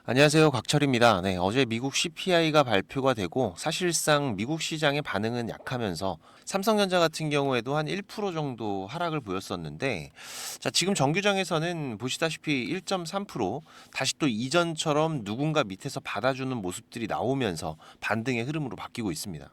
안녕하세요. 곽철입니다. 네, 어제 미국 CPI가 발표가 되고 사실상 미국 시장의 반응은 약하면서 삼성전자 같은 경우에도 한 1% 정도 하락을 보였었는데 자, 지금 정규장에서는 보시다시피 1.3% 다시 또 이전처럼 누군가 밑에서 받아주는 모습들이 나오면서 반등의 흐름으로 바뀌고 있습니다.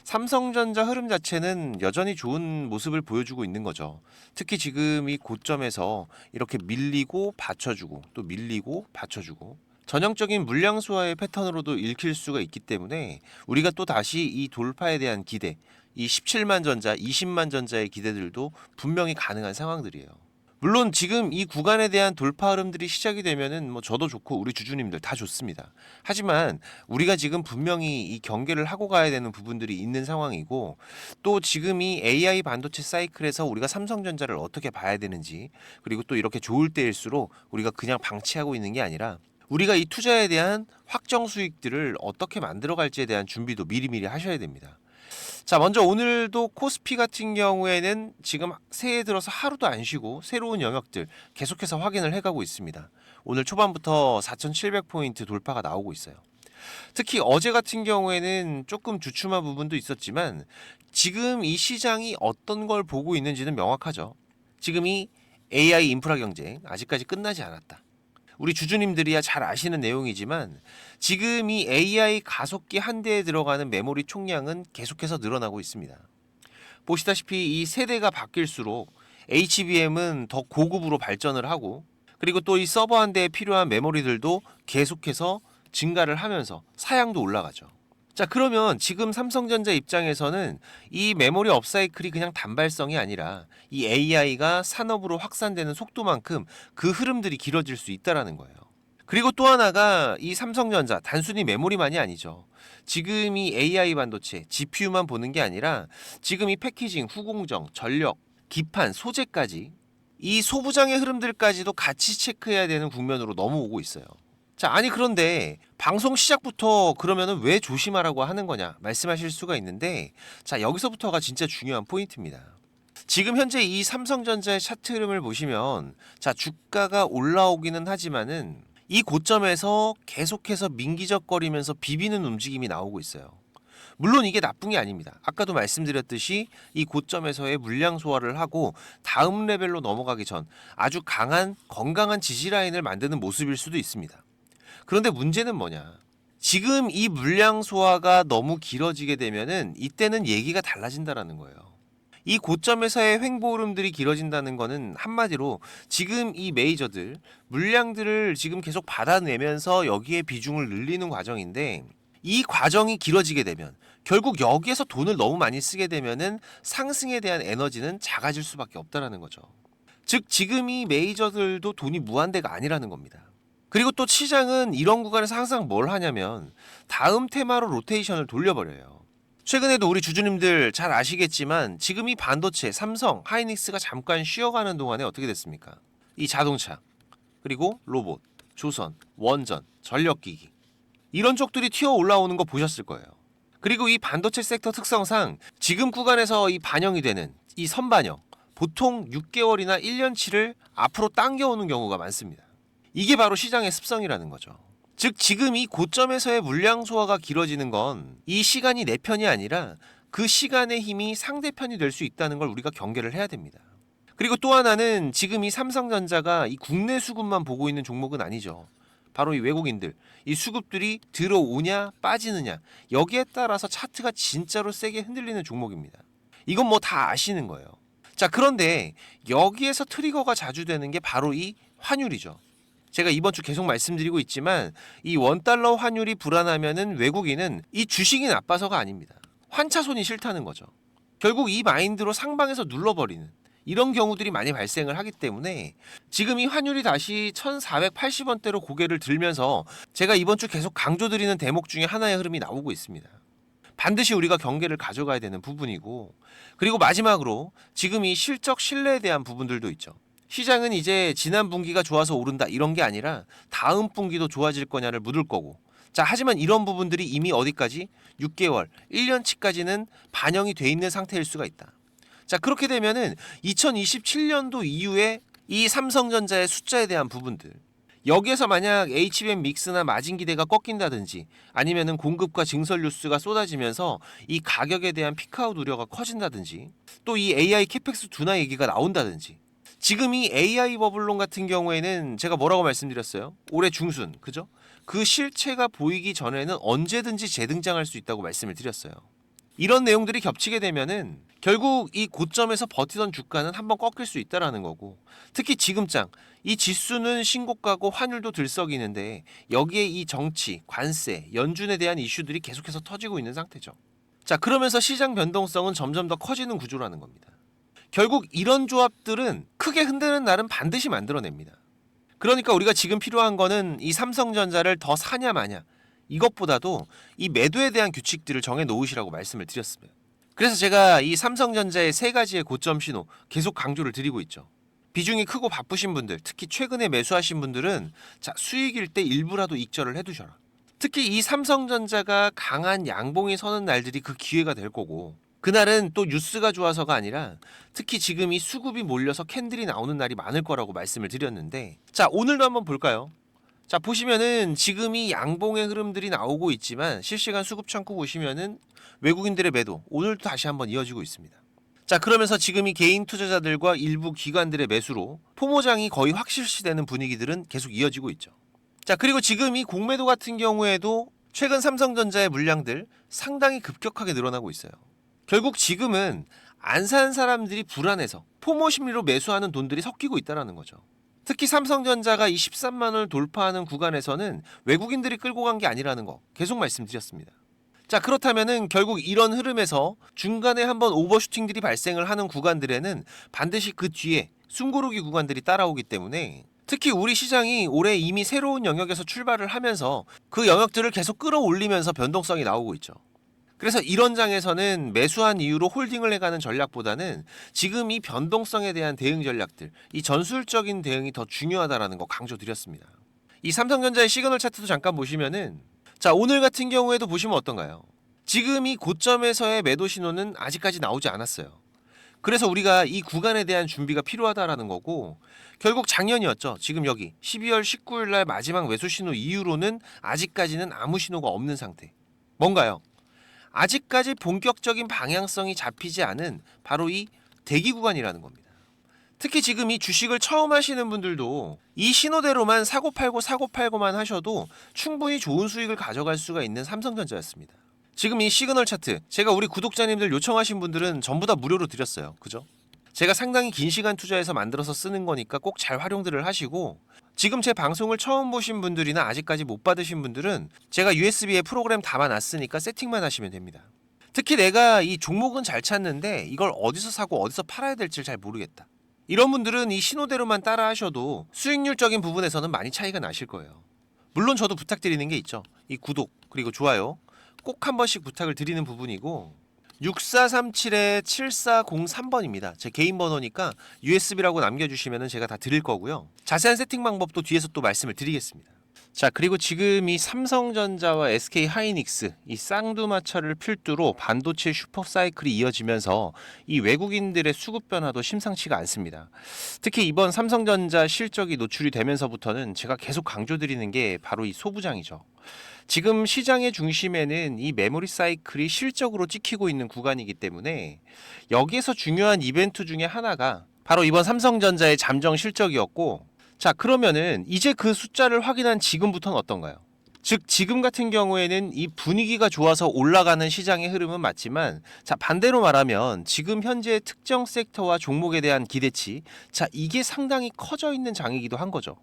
삼성전자 흐름 자체는 여전히 좋은 모습을 보여주고 있는 거죠. 특히 지금 이 고점에서 이렇게 밀리고 받쳐주고 또 밀리고 받쳐주고 전형적인 물량 수화의 패턴으로도 읽힐 수가 있기 때문에 우리가 또 다시 이 돌파에 대한 기대, 이 17만 전자, 20만 전자의 기대들도 분명히 가능한 상황들이에요. 물론 지금 이 구간에 대한 돌파 흐름들이 시작이 되면은 뭐 저도 좋고 우리 주주님들 다 좋습니다. 하지만 우리가 지금 분명히 이 경계를 하고 가야 되는 부분들이 있는 상황이고 또 지금 이 AI 반도체 사이클에서 우리가 삼성전자를 어떻게 봐야 되는지 그리고 또 이렇게 좋을 때일수록 우리가 그냥 방치하고 있는 게 아니라 우리가 이 투자에 대한 확정 수익들을 어떻게 만들어 갈지에 대한 준비도 미리미리 하셔야 됩니다. 자, 먼저 오늘도 코스피 같은 경우에는 지금 새해 들어서 하루도 안 쉬고 새로운 영역들 계속해서 확인을 해가고 있습니다. 오늘 초반부터 4,700포인트 돌파가 나오고 있어요. 특히 어제 같은 경우에는 조금 주춤한 부분도 있었지만 지금 이 시장이 어떤 걸 보고 있는지는 명확하죠. 지금 이 AI 인프라 경쟁 아직까지 끝나지 않았다. 우리 주주님들이야 잘 아시는 내용이지만 지금 이 AI 가속기 한 대에 들어가는 메모리 총량은 계속해서 늘어나고 있습니다. 보시다시피 이 세대가 바뀔수록 HBM은 더 고급으로 발전을 하고 그리고 또 이 서버 한 대에 필요한 메모리들도 계속해서 증가를 하면서 사양도 올라가죠. 자, 그러면 지금 삼성전자 입장에서는 이 메모리 업사이클이 그냥 단발성이 아니라 이 AI가 산업으로 확산되는 속도만큼 그 흐름들이 길어질 수 있다라는 거예요. 그리고 또 하나가 이 삼성전자 단순히 메모리만이 아니죠. 지금 이 AI 반도체 GPU만 보는 게 아니라 지금 이 패키징, 후공정, 전력, 기판, 소재까지 이 소부장의 흐름들까지도 같이 체크해야 되는 국면으로 넘어오고 있어요. 자, 아니 그런데 방송 시작부터 그러면은 왜 조심하라고 하는 거냐 말씀하실 수가 있는데 자, 여기서부터가 진짜 중요한 포인트입니다. 지금 현재 이 삼성전자의 차트 흐름을 보시면 자, 주가가 올라오기는 하지만은 이 고점에서 계속해서 민기적거리면서 비비는 움직임이 나오고 있어요. 물론 이게 나쁜 게 아닙니다. 아까도 말씀드렸듯이 이 고점에서의 물량 소화를 하고 다음 레벨로 넘어가기 전 아주 강한 건강한 지지 라인을 만드는 모습일 수도 있습니다. 그런데 문제는 뭐냐? 지금 이 물량 소화가 너무 길어지게 되면은 이때는 얘기가 달라진다라는 거예요. 이 고점에서의 횡보 흐름들이 길어진다는 거는 한마디로 지금 이 메이저들 물량들을 지금 계속 받아내면서 여기에 비중을 늘리는 과정인데 이 과정이 길어지게 되면 결국 여기에서 돈을 너무 많이 쓰게 되면은 상승에 대한 에너지는 작아질 수밖에 없다라는 거죠. 즉 지금 이 메이저들도 돈이 무한대가 아니라는 겁니다. 그리고 또 시장은 이런 구간에서 항상 뭘 하냐면 다음 테마로 로테이션을 돌려버려요. 최근에도 우리 주주님들 잘 아시겠지만 지금 이 반도체, 삼성, 하이닉스가 잠깐 쉬어가는 동안에 어떻게 됐습니까? 이 자동차, 그리고 로봇, 조선, 원전, 전력기기 이런 쪽들이 튀어 올라오는 거 보셨을 거예요. 그리고 이 반도체 섹터 특성상 지금 구간에서 이 반영이 되는 이 선반영 보통 6개월이나 1년치를 앞으로 당겨오는 경우가 많습니다. 이게 바로 시장의 습성이라는 거죠. 즉 지금 이 고점에서의 물량 소화가 길어지는 건 이 시간이 내 편이 아니라 그 시간의 힘이 상대편이 될 수 있다는 걸 우리가 경계를 해야 됩니다. 그리고 또 하나는 지금 이 삼성전자가 이 국내 수급만 보고 있는 종목은 아니죠. 바로 이 외국인들, 이 수급들이 들어오냐 빠지느냐 여기에 따라서 차트가 진짜로 세게 흔들리는 종목입니다. 이건 뭐 다 아시는 거예요. 자, 그런데 여기에서 트리거가 자주 되는 게 바로 이 환율이죠. 제가 이번 주 계속 말씀드리고 있지만 이 원달러 환율이 불안하면은 외국인은 이 주식이 나빠서가 아닙니다. 환차손이 싫다는 거죠. 결국 이 마인드로 상방에서 눌러버리는 이런 경우들이 많이 발생을 하기 때문에 지금 이 환율이 다시 1480원대로 고개를 들면서 제가 이번 주 계속 강조드리는 대목 중에 하나의 흐름이 나오고 있습니다. 반드시 우리가 경계를 가져가야 되는 부분이고 그리고 마지막으로 지금 이 실적 신뢰에 대한 부분들도 있죠. 시장은 이제 지난 분기가 좋아서 오른다 이런 게 아니라 다음 분기도 좋아질 거냐를 묻을 거고 자, 하지만 이런 부분들이 이미 어디까지 6개월, 1년치까지는 반영이 돼 있는 상태일 수가 있다. 자, 그렇게 되면은 2027년도 이후에 이 삼성전자의 숫자에 대한 부분들 여기에서 만약 HBM 믹스나 마진 기대가 꺾인다든지 아니면은 공급과 증설 뉴스가 쏟아지면서 이 가격에 대한 피크아웃 우려가 커진다든지 또 이 AI 캐펙스 둔화 얘기가 나온다든지 지금 이 AI 버블론 같은 경우에는 제가 뭐라고 말씀드렸어요? 올해 중순, 그죠? 그 실체가 보이기 전에는 언제든지 재등장할 수 있다고 말씀을 드렸어요. 이런 내용들이 겹치게 되면은 결국 이 고점에서 버티던 주가는 한번 꺾일 수 있다라는 거고, 특히 지금장 이 지수는 신고가고 환율도 들썩이는데 여기에 이 정치, 관세, 연준에 대한 이슈들이 계속해서 터지고 있는 상태죠. 자, 그러면서 시장 변동성은 점점 더 커지는 구조라는 겁니다. 결국 이런 조합들은 크게 흔드는 날은 반드시 만들어냅니다. 그러니까 우리가 지금 필요한 거는 이 삼성전자를 더 사냐 마냐, 이것보다도 이 매도에 대한 규칙들을 정해 놓으시라고 말씀을 드렸습니다. 그래서 제가 이 삼성전자의 세 가지의 고점 신호 계속 강조를 드리고 있죠. 비중이 크고 바쁘신 분들, 특히 최근에 매수하신 분들은 자, 수익일 때 일부라도 익절을 해두셔라. 특히 이 삼성전자가 강한 양봉이 서는 날들이 그 기회가 될 거고, 그날은 또 뉴스가 좋아서가 아니라 특히 지금 이 수급이 몰려서 캔들이 나오는 날이 많을 거라고 말씀을 드렸는데, 자, 오늘도 한번 볼까요? 자, 보시면은 지금 이 양봉의 흐름들이 나오고 있지만 실시간 수급 창구 보시면은 외국인들의 매도 오늘도 다시 한번 이어지고 있습니다. 자, 그러면서 지금 이 개인 투자자들과 일부 기관들의 매수로 포모장이 거의 확실시되는 분위기들은 계속 이어지고 있죠. 자, 그리고 지금 이 공매도 같은 경우에도 최근 삼성전자의 물량들 상당히 급격하게 늘어나고 있어요. 결국 지금은 안 산 사람들이 불안해서 포모 심리로 매수하는 돈들이 섞이고 있다는 거죠. 특히 삼성전자가 이 13만 원을 돌파하는 구간에서는 외국인들이 끌고 간 게 아니라는 거 계속 말씀드렸습니다. 자, 그렇다면은 결국 이런 흐름에서 중간에 한번 오버슈팅들이 발생을 하는 구간들에는 반드시 그 뒤에 숨고르기 구간들이 따라오기 때문에 특히 우리 시장이 올해 이미 새로운 영역에서 출발을 하면서 그 영역들을 계속 끌어올리면서 변동성이 나오고 있죠. 그래서 이런 장에서는 매수한 이유로 홀딩을 해가는 전략보다는 지금 이 변동성에 대한 대응 전략들, 이 전술적인 대응이 더 중요하다라는 거 강조드렸습니다. 이 삼성전자의 시그널 차트도 잠깐 보시면은 자, 오늘 같은 경우에도 보시면 어떤가요? 지금 이 고점에서의 매도 신호는 아직까지 나오지 않았어요. 그래서 우리가 이 구간에 대한 준비가 필요하다라는 거고, 결국 작년이었죠. 지금 여기 12월 19일 날 마지막 매수 신호 이후로는 아직까지는 아무 신호가 없는 상태. 뭔가요? 아직까지 본격적인 방향성이 잡히지 않은 바로 이 대기 구간이라는 겁니다. 특히 지금 이 주식을 처음 하시는 분들도 이 신호대로만 사고 팔고만 하셔도 충분히 좋은 수익을 가져갈 수가 있는 삼성전자였습니다. 지금 이 시그널 차트 제가 우리 구독자님들 요청하신 분들은 전부 다 무료로 드렸어요. 그죠? 제가 상당히 긴 시간 투자해서 만들어서 쓰는 거니까 꼭 잘 활용들을 하시고, 지금 제 방송을 처음 보신 분들이나 아직까지 못 받으신 분들은 제가 USB에 프로그램 담아놨으니까 세팅만 하시면 됩니다. 특히 내가 이 종목은 잘 찾는데 이걸 어디서 사고 어디서 팔아야 될지 잘 모르겠다, 이런 분들은 이 신호대로만 따라 하셔도 수익률적인 부분에서는 많이 차이가 나실 거예요. 물론 저도 부탁드리는 게 있죠. 이 구독 그리고 좋아요 꼭 한 번씩 부탁을 드리는 부분이고, 6437-7403번입니다. 제 개인 번호니까 USB라고 남겨주시면 제가 다 드릴 거고요. 자세한 세팅 방법도 뒤에서 또 말씀을 드리겠습니다. 자, 그리고 지금 이 삼성전자와 SK하이닉스 이 쌍두마차를 필두로 반도체 슈퍼사이클이 이어지면서 이 외국인들의 수급 변화도 심상치가 않습니다. 특히 이번 삼성전자 실적이 노출이 되면서부터는 제가 계속 강조드리는 게 바로 이 소부장이죠. 지금 시장의 중심에는 이 메모리 사이클이 실적으로 찍히고 있는 구간이기 때문에 여기에서 중요한 이벤트 중에 하나가 바로 이번 삼성전자의 잠정 실적이었고, 자, 그러면은 이제 그 숫자를 확인한 지금부터는 어떤가요? 즉 지금 같은 경우에는 이 분위기가 좋아서 올라가는 시장의 흐름은 맞지만, 자, 반대로 말하면 지금 현재 특정 섹터와 종목에 대한 기대치, 자, 이게 상당히 커져 있는 장이기도 한 거죠.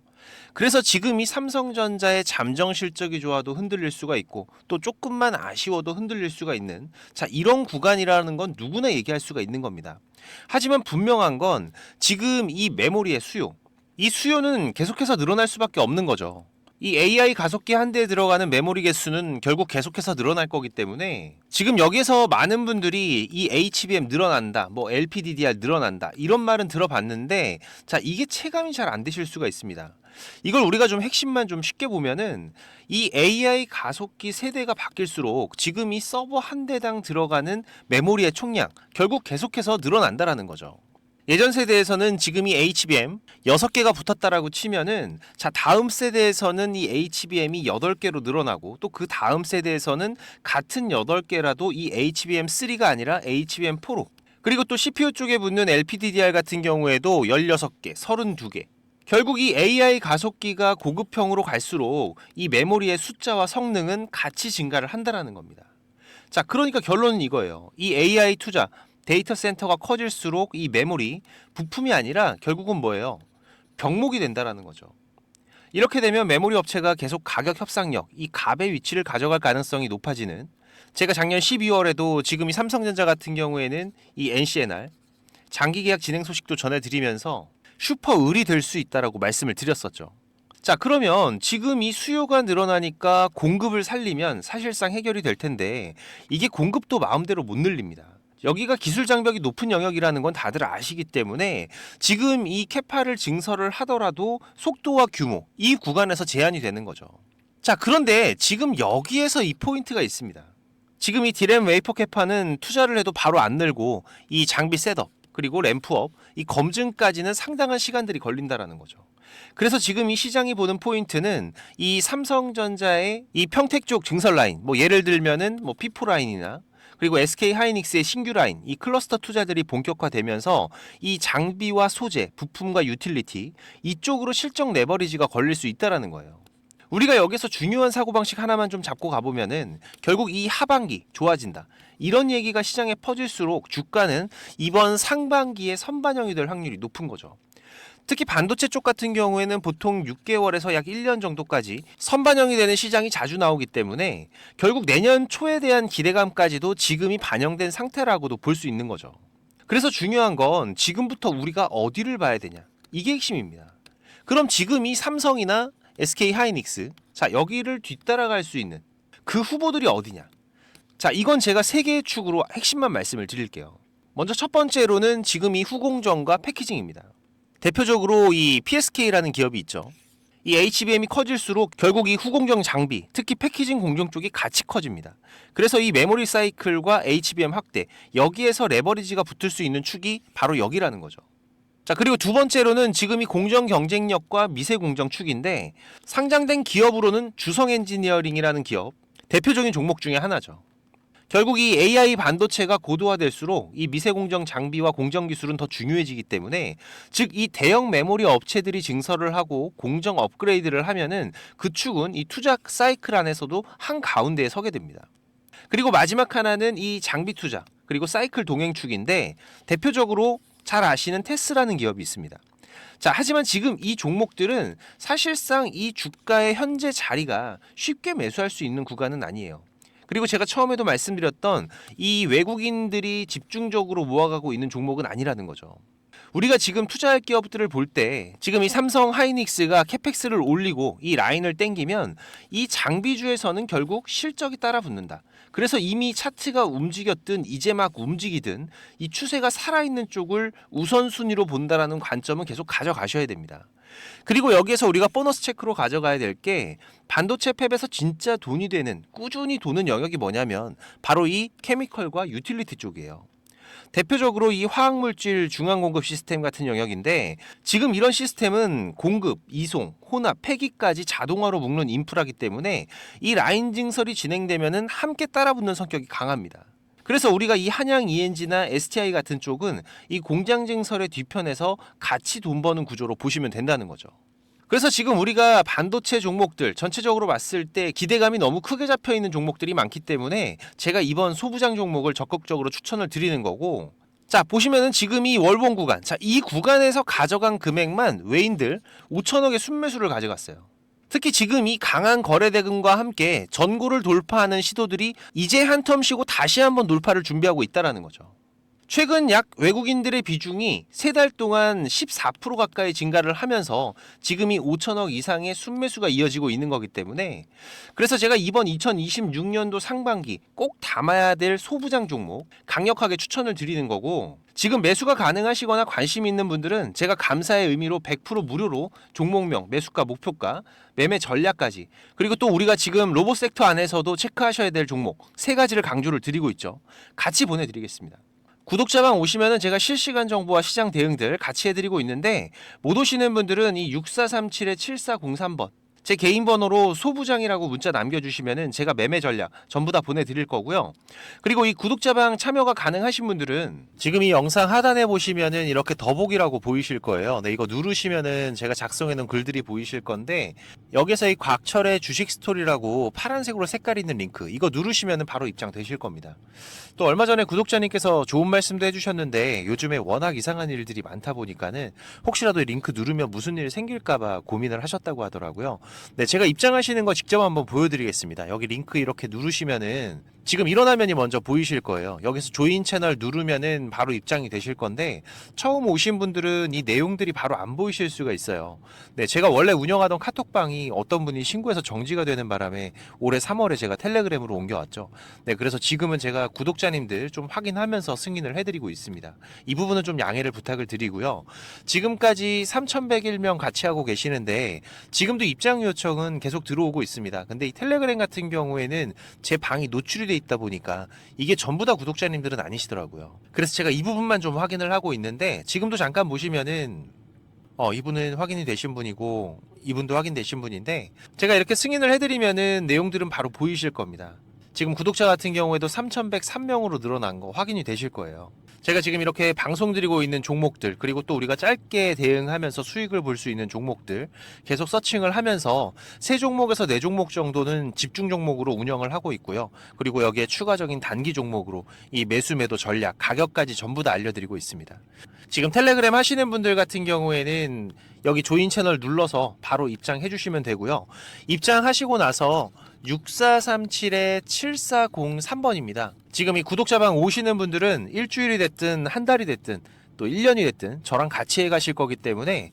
그래서 지금 이 삼성전자의 잠정 실적이 좋아도 흔들릴 수가 있고 또 조금만 아쉬워도 흔들릴 수가 있는, 자, 이런 구간이라는 건 누구나 얘기할 수가 있는 겁니다. 하지만 분명한 건 지금 이 메모리의 수요, 이 수요는 계속해서 늘어날 수밖에 없는 거죠. 이 AI 가속기 한 대에 들어가는 메모리 개수는 결국 계속해서 늘어날 거기 때문에 지금 여기에서 많은 분들이 이 HBM 늘어난다, 뭐 LPDDR 늘어난다, 이런 말은 들어봤는데, 자, 이게 체감이 잘 안 되실 수가 있습니다. 이걸 우리가 좀 핵심만 좀 쉽게 보면은 이 AI 가속기 세대가 바뀔수록 지금 이 서버 한 대당 들어가는 메모리의 총량 결국 계속해서 늘어난다라는 거죠. 예전 세대에서는 지금 이 HBM 6개가 붙었다라고 치면은 자 다음 세대에서는 이 HBM이 8개로 늘어나고 또 그 다음 세대에서는 같은 8개라도 이 HBM3가 아니라 HBM4로 그리고 또 CPU 쪽에 붙는 LPDDR 같은 경우에도 16개, 32개 결국 이 AI 가속기가 고급형으로 갈수록 이 메모리의 숫자와 성능은 같이 증가를 한다는 겁니다. 자 그러니까 결론은 이거예요. 이 AI 투자 데이터 센터가 커질수록 이 메모리 부품이 아니라 결국은 뭐예요? 병목이 된다라는 거죠. 이렇게 되면 메모리 업체가 계속 가격 협상력, 이 갑의 위치를 가져갈 가능성이 높아지는 제가 작년 12월에도 지금 이 삼성전자 같은 경우에는 이 NCNR 장기 계약 진행 소식도 전해드리면서 슈퍼 을이 될 수 있다라고 말씀을 드렸었죠. 자 그러면 지금 이 수요가 늘어나니까 공급을 살리면 사실상 해결이 될 텐데 이게 공급도 마음대로 못 늘립니다. 여기가 기술 장벽이 높은 영역이라는 건 다들 아시기 때문에 지금 이 캐파를 증설을 하더라도 속도와 규모 이 구간에서 제한이 되는 거죠. 자 그런데 지금 여기에서 이 포인트가 있습니다. 지금 이 디램 웨이퍼 캐파는 투자를 해도 바로 안 늘고 이 장비 셋업 그리고 램프업 이 검증까지는 상당한 시간들이 걸린다라는 거죠. 그래서 지금 이 시장이 보는 포인트는 이 삼성전자의 이 평택 쪽 증설 라인 뭐 예를 들면은 뭐 P4 라인이나 그리고 SK 하이닉스의 신규 라인, 이 클러스터 투자들이 본격화되면서 이 장비와 소재, 부품과 유틸리티 이쪽으로 실적 레버리지가 걸릴 수 있다라는 거예요. 우리가 여기서 중요한 사고방식 하나만 좀 잡고 가보면은 결국 이 하반기 좋아진다. 이런 얘기가 시장에 퍼질수록 주가는 이번 상반기에 선반영이 될 확률이 높은 거죠. 특히 반도체 쪽 같은 경우에는 보통 6개월에서 약 1년 정도까지 선반영이 되는 시장이 자주 나오기 때문에 결국 내년 초에 대한 기대감까지도 지금이 반영된 상태라고도 볼 수 있는 거죠. 그래서 중요한 건 지금부터 우리가 어디를 봐야 되냐. 이게 핵심입니다. 그럼 지금 이 삼성이나 SK 하이닉스 자 여기를 뒤따라갈 수 있는 그 후보들이 어디냐. 자 이건 제가 3개의 축으로 핵심만 말씀을 드릴게요. 먼저 첫 번째로는 지금 이 후공정과 패키징입니다. 대표적으로 이 PSK라는 기업이 있죠. 이 HBM이 커질수록 결국 이 후공정 장비, 특히 패키징 공정 쪽이 같이 커집니다. 그래서 이 메모리 사이클과 HBM 확대, 여기에서 레버리지가 붙을 수 있는 축이 바로 여기라는 거죠. 자, 그리고 두 번째로는 지금 이 공정 경쟁력과 미세 공정 축인데 상장된 기업으로는 주성 엔지니어링이라는 기업, 대표적인 종목 중에 하나죠. 결국 이 AI 반도체가 고도화될수록 이 미세공정 장비와 공정 기술은 더 중요해지기 때문에 즉 이 대형 메모리 업체들이 증설을 하고 공정 업그레이드를 하면은 그 축은 이 투자 사이클 안에서도 한가운데에 서게 됩니다. 그리고 마지막 하나는 이 장비 투자 그리고 사이클 동행 축인데 대표적으로 잘 아시는 테스라는 기업이 있습니다. 자, 하지만 지금 이 종목들은 사실상 이 주가의 현재 자리가 쉽게 매수할 수 있는 구간은 아니에요. 그리고 제가 처음에도 말씀드렸던 이 외국인들이 집중적으로 모아가고 있는 종목은 아니라는 거죠. 우리가 지금 투자할 기업들을 볼 때 지금 이 삼성 하이닉스가 캐펙스를 올리고 이 라인을 땡기면 이 장비주에서는 결국 실적이 따라붙는다. 그래서 이미 차트가 움직였든 이제 막 움직이든 이 추세가 살아있는 쪽을 우선순위로 본다라는 관점은 계속 가져가셔야 됩니다. 그리고 여기에서 우리가 보너스 체크로 가져가야 될 게 반도체 팹에서 진짜 돈이 되는 꾸준히 도는 영역이 뭐냐면 바로 이 케미컬과 유틸리티 쪽이에요. 대표적으로 이 화학물질 중앙공급 시스템 같은 영역인데 지금 이런 시스템은 공급, 이송, 혼합, 폐기까지 자동화로 묶는 인프라기 때문에 이 라인 증설이 진행되면은 함께 따라붙는 성격이 강합니다. 그래서 우리가 이 한양 ENG나 STI 같은 쪽은 이 공장 증설의 뒤편에서 같이 돈 버는 구조로 보시면 된다는 거죠. 그래서 지금 우리가 반도체 종목들 전체적으로 봤을 때 기대감이 너무 크게 잡혀 있는 종목들이 많기 때문에 제가 이번 소부장 종목을 적극적으로 추천을 드리는 거고 자 보시면은 지금 이 월봉 구간 자 이 구간에서 가져간 금액만 외인들 5천억의 순매수를 가져갔어요. 특히 지금 이 강한 거래 대금과 함께 전고를 돌파하는 시도들이 이제 한 텀 쉬고 다시 한번 돌파를 준비하고 있다는 거죠. 최근 약 외국인들의 비중이 3달 동안 14% 가까이 증가를 하면서 지금 이 5천억 이상의 순매수가 이어지고 있는 거기 때문에 그래서 제가 이번 2026년도 상반기 꼭 담아야 될 소부장 종목 강력하게 추천을 드리는 거고 지금 매수가 가능하시거나 관심 있는 분들은 제가 감사의 의미로 100% 무료로 종목명, 매수가, 목표가, 매매 전략까지 그리고 또 우리가 지금 로봇 섹터 안에서도 체크하셔야 될 종목 3가지를 강조를 드리고 있죠. 같이 보내드리겠습니다. 구독자방 오시면은 제가 실시간 정보와 시장 대응들 같이 해드리고 있는데 못 오시는 분들은 이 6437-7403번 제 개인 번호로 소부장이라고 문자 남겨주시면은 제가 매매 전략 전부 다 보내드릴 거고요. 그리고 이 구독자방 참여가 가능하신 분들은 지금 이 영상 하단에 보시면은 이렇게 더보기라고 보이실 거예요. 네, 이거 누르시면은 제가 작성해 놓은 글들이 보이실 건데 여기서 이 곽철의 주식 스토리라고 파란색으로 색깔 있는 링크 이거 누르시면은 바로 입장되실 겁니다. 또 얼마 전에 구독자님께서 좋은 말씀도 해주셨는데 요즘에 워낙 이상한 일들이 많다 보니까는 혹시라도 이 링크 누르면 무슨 일 생길까봐 고민을 하셨다고 하더라고요. 네, 제가 입장하시는 거 직접 한번 보여드리겠습니다. 여기 링크 이렇게 누르시면은 지금 이런 화면이 먼저 보이실 거예요. 여기서 조인 채널 누르면은 바로 입장이 되실 건데 처음 오신 분들은 이 내용들이 바로 안 보이실 수가 있어요. 네, 제가 원래 운영하던 카톡방이 어떤 분이 신고해서 정지가 되는 바람에 올해 3월에 제가 텔레그램으로 옮겨왔죠. 네, 그래서 지금은 제가 구독자님들 좀 확인하면서 승인을 해드리고 있습니다. 이 부분은 좀 양해를 부탁을 드리고요. 지금까지 3,101명 같이 하고 계시는데 지금도 입장 요청은 계속 들어오고 있습니다. 근데 이 텔레그램 같은 경우에는 제 방이 노출이 돼 있다 보니까 이게 전부 다 구독자님들은 아니시더라고요. 그래서 제가 이 부분만 좀 확인을 하고 있는데 지금도 잠깐 보시면은 이분은 확인이 되신 분이고 이분도 확인되신 분인데 제가 이렇게 승인을 해드리면은 내용들은 바로 보이실 겁니다. 지금 구독자 같은 경우에도 3,103명으로 늘어난 거 확인이 되실 거예요. 제가 지금 이렇게 방송 드리고 있는 종목들 그리고 또 우리가 짧게 대응하면서 수익을 볼 수 있는 종목들 계속 서칭을 하면서 3종목에서 4종목 정도는 집중 종목으로 운영을 하고 있고요. 그리고 여기에 추가적인 단기 종목으로 이 매수 매도 전략 가격까지 전부 다 알려드리고 있습니다. 지금 텔레그램 하시는 분들 같은 경우에는 여기 조인 채널 눌러서 바로 입장해 주시면 되고요. 입장하시고 나서 6437-7403번입니다. 지금 이 구독자방 오시는 분들은 일주일이 됐든 한 달이 됐든 또 1년이 됐든 저랑 같이 해 가실 거기 때문에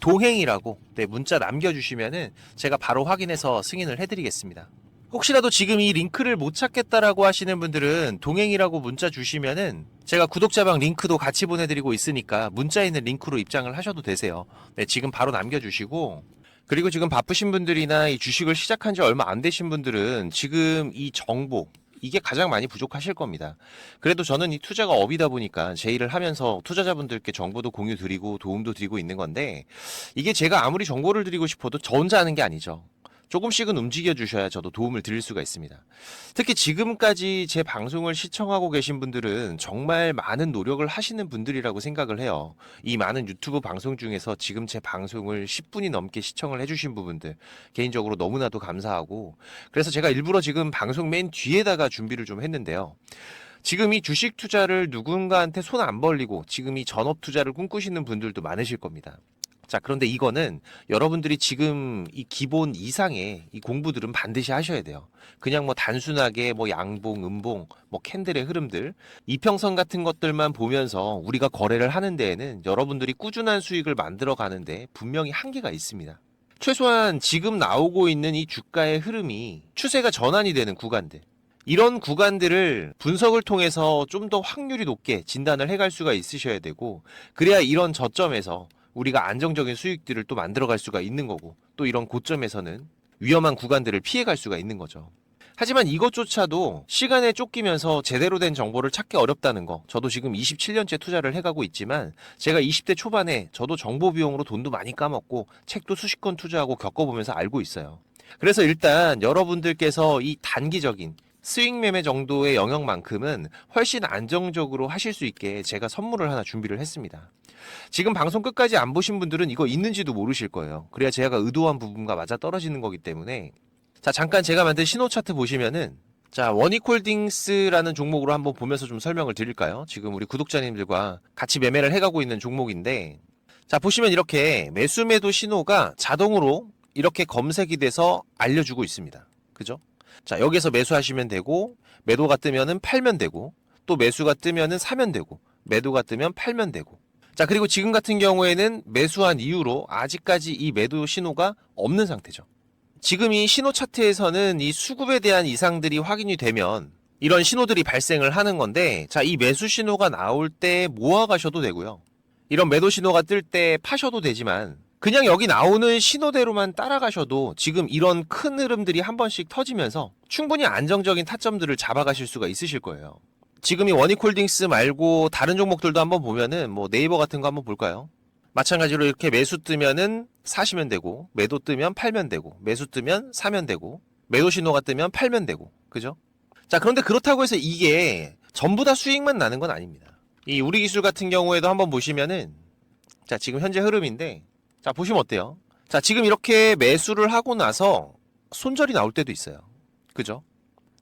동행이라고 문자 남겨주시면은 제가 바로 확인해서 승인을 해드리겠습니다. 혹시라도 지금 이 링크를 못 찾겠다라고 하시는 분들은 동행이라고 문자 주시면은 제가 구독자방 링크도 같이 보내드리고 있으니까 문자에 있는 링크로 입장을 하셔도 되세요. 네, 지금 바로 남겨주시고 그리고 지금 바쁘신 분들이나 이 주식을 시작한 지 얼마 안 되신 분들은 지금 이 정보 이게 가장 많이 부족하실 겁니다. 그래도 저는 이 투자가 업이다 보니까 제 일을 하면서 투자자분들께 정보도 공유 드리고 도움도 드리고 있는 건데 이게 제가 아무리 정보를 드리고 싶어도 저 혼자 하는 게 아니죠. 조금씩은 움직여 주셔야 저도 도움을 드릴 수가 있습니다. 특히 지금까지 제 방송을 시청하고 계신 분들은 정말 많은 노력을 하시는 분들이라고 생각을 해요. 이 많은 유튜브 방송 중에서 지금 제 방송을 10분이 넘게 시청을 해주신 부분들 개인적으로 너무나도 감사하고 그래서 제가 일부러 지금 방송 맨 뒤에다가 준비를 좀 했는데요. 지금 이 주식 투자를 누군가한테 손 안 벌리고 지금 이 전업 투자를 꿈꾸시는 분들도 많으실 겁니다. 자, 그런데 이거는 여러분들이 지금 이 기본 이상의 이 공부들은 반드시 하셔야 돼요. 그냥 뭐 단순하게 뭐 양봉, 음봉, 뭐 캔들의 흐름들, 이평선 같은 것들만 보면서 우리가 거래를 하는 데에는 여러분들이 꾸준한 수익을 만들어 가는데 분명히 한계가 있습니다. 최소한 지금 나오고 있는 이 주가의 흐름이 추세가 전환이 되는 구간들. 이런 구간들을 분석을 통해서 좀 더 확률이 높게 진단을 해갈 수가 있으셔야 되고 그래야 이런 저점에서 우리가 안정적인 수익들을 또 만들어갈 수가 있는 거고 또 이런 고점에서는 위험한 구간들을 피해갈 수가 있는 거죠. 하지만 이것조차도 시간에 쫓기면서 제대로 된 정보를 찾기 어렵다는 거 저도 지금 27년째 투자를 해가고 있지만 제가 20대 초반에 저도 정보 비용으로 돈도 많이 까먹고 책도 수십 권 투자하고 겪어보면서 알고 있어요. 그래서 일단 여러분들께서 이 단기적인 수익 매매 정도의 영역만큼은 훨씬 안정적으로 하실 수 있게 제가 선물을 하나 준비를 했습니다. 지금 방송 끝까지 안 보신 분들은 이거 있는지도 모르실 거예요. 그래야 제가 의도한 부분과 맞아 떨어지는 거기 때문에 자, 잠깐 제가 만든 신호 차트 보시면은 자, 원익홀딩스라는 종목으로 한번 보면서 좀 설명을 드릴까요? 지금 우리 구독자님들과 같이 매매를 해가고 있는 종목인데 자, 보시면 이렇게 매수 매도 신호가 자동으로 이렇게 검색이 돼서 알려주고 있습니다. 그죠? 자, 여기서 매수하시면 되고 매도가 뜨면은 팔면 되고 또 매수가 뜨면은 사면 되고 매도가 뜨면 팔면 되고 자, 그리고 지금 같은 경우에는 매수한 이후로 아직까지 이 매도 신호가 없는 상태죠. 지금 이 신호 차트에서는 이 수급에 대한 이상들이 확인이 되면 이런 신호들이 발생을 하는 건데 자, 이 매수 신호가 나올 때 모아 가셔도 되고요. 이런 매도 신호가 뜰 때 파셔도 되지만 그냥 여기 나오는 신호대로만 따라가셔도 지금 이런 큰 흐름들이 한 번씩 터지면서 충분히 안정적인 타점들을 잡아가실 수가 있으실 거예요. 지금 이 원익홀딩스 말고 다른 종목들도 한번 보면은 뭐 네이버 같은 거 한번 볼까요? 마찬가지로 이렇게 매수 뜨면은 사시면 되고, 매도 뜨면 팔면 되고, 매수 뜨면 사면 되고, 매도 신호가 뜨면 팔면 되고, 그죠? 자, 그런데 그렇다고 해서 이게 전부 다 수익만 나는 건 아닙니다. 이 우리 기술 같은 경우에도 한번 보시면은, 자, 지금 현재 흐름인데, 자, 보시면 어때요? 자, 지금 이렇게 매수를 하고 나서 손절이 나올 때도 있어요. 그죠?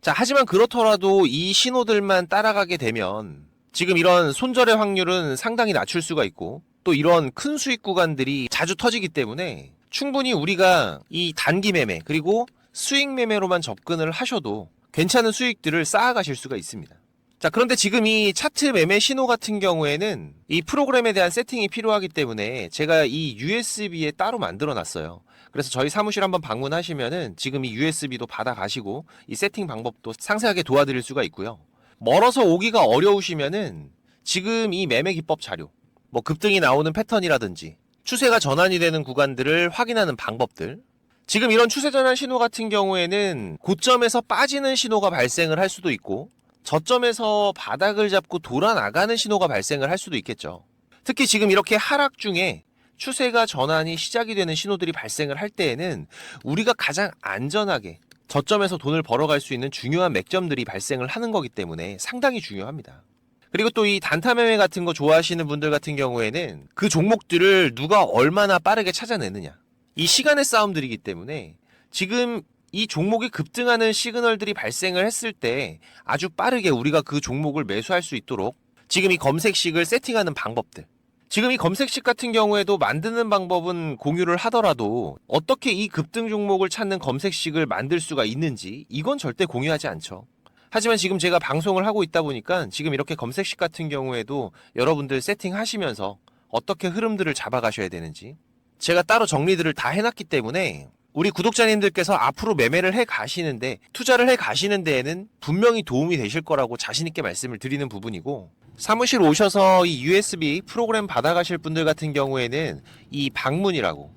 자, 하지만 그렇더라도 이 신호들만 따라가게 되면 지금 이런 손절의 확률은 상당히 낮출 수가 있고, 또 이런 큰 수익 구간들이 자주 터지기 때문에 충분히 우리가 이 단기 매매 그리고 수익 매매로만 접근을 하셔도 괜찮은 수익들을 쌓아가실 수가 있습니다. 자, 그런데 지금 이 차트 매매 신호 같은 경우에는 이 프로그램에 대한 세팅이 필요하기 때문에 제가 이 USB에 따로 만들어 놨어요. 그래서 저희 사무실 한번 방문하시면은 지금 이 USB도 받아 가시고 이 세팅 방법도 상세하게 도와드릴 수가 있고요. 멀어서 오기가 어려우시면은 지금 이 매매 기법 자료, 뭐 급등이 나오는 패턴이라든지 추세가 전환이 되는 구간들을 확인하는 방법들, 지금 이런 추세 전환 신호 같은 경우에는 고점에서 빠지는 신호가 발생을 할 수도 있고 저점에서 바닥을 잡고 돌아 나가는 신호가 발생을 할 수도 있겠죠. 특히 지금 이렇게 하락 중에 추세가 전환이 시작이 되는 신호들이 발생을 할 때에는 우리가 가장 안전하게 저점에서 돈을 벌어갈 수 있는 중요한 맥점들이 발생을 하는 거기 때문에 상당히 중요합니다. 그리고 또 이 단타 매매 같은 거 좋아하시는 분들 같은 경우에는 그 종목들을 누가 얼마나 빠르게 찾아내느냐, 이 시간의 싸움들이기 때문에 지금 이 종목이 급등하는 시그널들이 발생을 했을 때 아주 빠르게 우리가 그 종목을 매수할 수 있도록 지금 이 검색식을 세팅하는 방법들, 지금 이 검색식 같은 경우에도 만드는 방법은 공유를 하더라도 어떻게 이 급등 종목을 찾는 검색식을 만들 수가 있는지 이건 절대 공유하지 않죠. 하지만 지금 제가 방송을 하고 있다 보니까 지금 이렇게 검색식 같은 경우에도 여러분들 세팅하시면서 어떻게 흐름들을 잡아가셔야 되는지 제가 따로 정리들을 다 해놨기 때문에 우리 구독자님들께서 앞으로 매매를 해 가시는데, 투자를 해 가시는 데에는 분명히 도움이 되실 거라고 자신있게 말씀을 드리는 부분이고, 사무실 오셔서 이 USB 프로그램 받아가실 분들 같은 경우에는 이 방문이라고,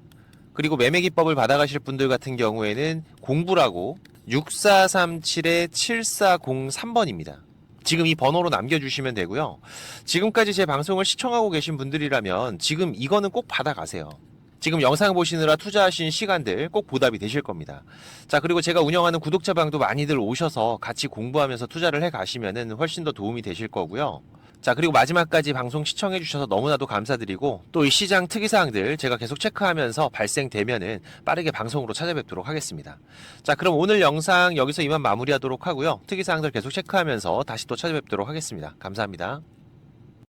그리고 매매 기법을 받아가실 분들 같은 경우에는 공부라고 6437-7403번입니다. 지금 이 번호로 남겨주시면 되고요. 지금까지 제 방송을 시청하고 계신 분들이라면 지금 이거는 꼭 받아가세요. 지금 영상 보시느라 투자하신 시간들 꼭 보답이 되실 겁니다. 자, 그리고 제가 운영하는 구독자방도 많이들 오셔서 같이 공부하면서 투자를 해 가시면은 훨씬 더 도움이 되실 거고요. 자, 그리고 마지막까지 방송 시청해 주셔서 너무나도 감사드리고, 또 이 시장 특이사항들 제가 계속 체크하면서 발생되면은 빠르게 방송으로 찾아뵙도록 하겠습니다. 자, 그럼 오늘 영상 여기서 이만 마무리하도록 하고요. 특이사항들 계속 체크하면서 다시 또 찾아뵙도록 하겠습니다. 감사합니다.